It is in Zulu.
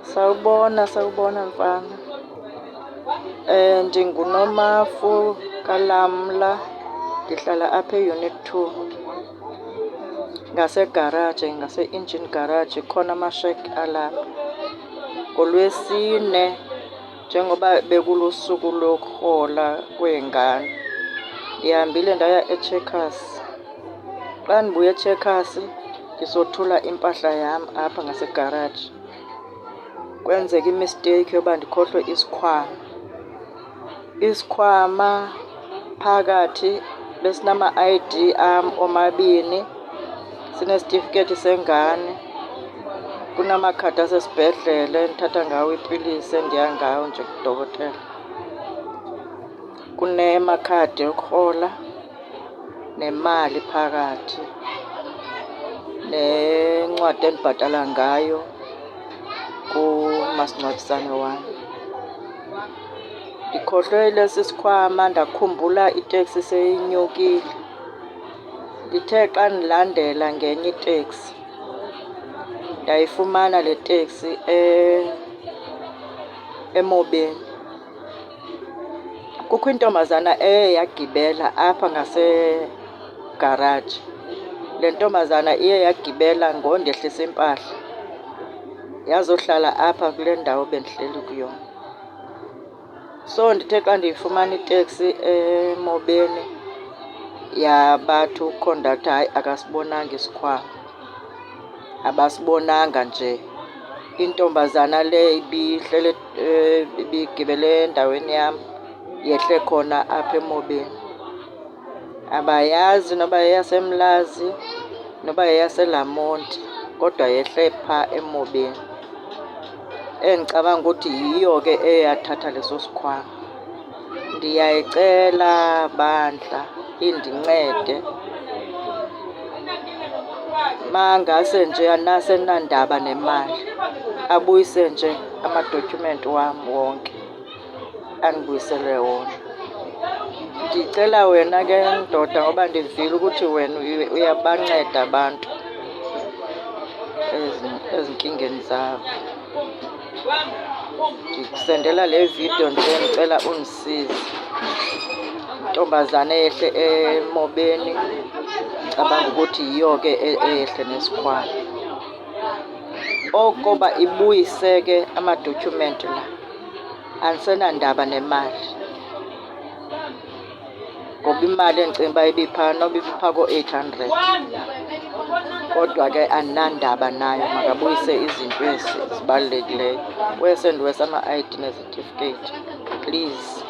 Sawubona mfana. NdinguNomafu kaLamla, ndihlala apha e-Unit 2 ngasegaraji, ngase-engine garage. Khona amasheki alapha. NgoLwesine, njengoba bekulusuku lokurhola kweengane, ndihambile ndaya eCheckers. Xa ndibuya eCheckers ndisothula impahla yam apha ngasegaraji, kwenzeka imisteyikhi yoba ndikhohlwe isikhwama. Isikhwama phakathi besinama-ID am omabini, sinesitifiketi sengane, kunamakhadi asesibhedlele ndithatha ngawo iipilisi endiya ngawo nje kudokotela, kunemakhadi okurhola nemali phakathi, nencwadi endibhatala ngayo kumasingcwabisane wam. Ndikhohlwe esi sikhwama ndakhumbula iteksi seyinyukile. Ndithe xa ndilandela ngenye iteksi ndayifumana le teksi emobeni. Kukho intombazana eye yagibela apha ngasegaraji. Le ntombazana iye yagibela ngondehlisa impahla yazohlala apha kule ndawo bendihleli kuyona. So ndithe xa ndiyifumana iteksi emobeni yabathi ukhondaktha, hayi akasibonanga isikhwama. Abasibonanga nje. Intombazana le ibihlele ibigibele endaweni yam yehle khona apha emobeni. Abayazi noba yeyaseMlazi noba yeyaseLamonti, kodwa yehle phaa emobeni. Endicabanga ukuthi yiyo ke eyathatha leso sikhwama. Ndiyayicela bandla indincede. Mangase nje nasenandaba nemali, abuyise nje amadotyhumenti wam wonke, andibuyisele wona. Ndicela wena ke ndoda, ngoba ndivile ukuthi wena uyabanceda abantu ezinkingeni zabo. Ndikusendela le vidiyo nje ndicela undisize. Intombazana eyehle emobeni, cabanga ukuthi yiyo ke eyehle nesikhwama. Okoba ibuyise ke amadotyhumenti la, andisenandaba nemali. Ngoba imali endicinga uba ibiphaa noba ibiphaa ko-800. Kodwa ke andinandaba nayo, makabuyise izinto ezi zibalulekileyo. Wese ndiwesa ama-ID nezetifiketi, please.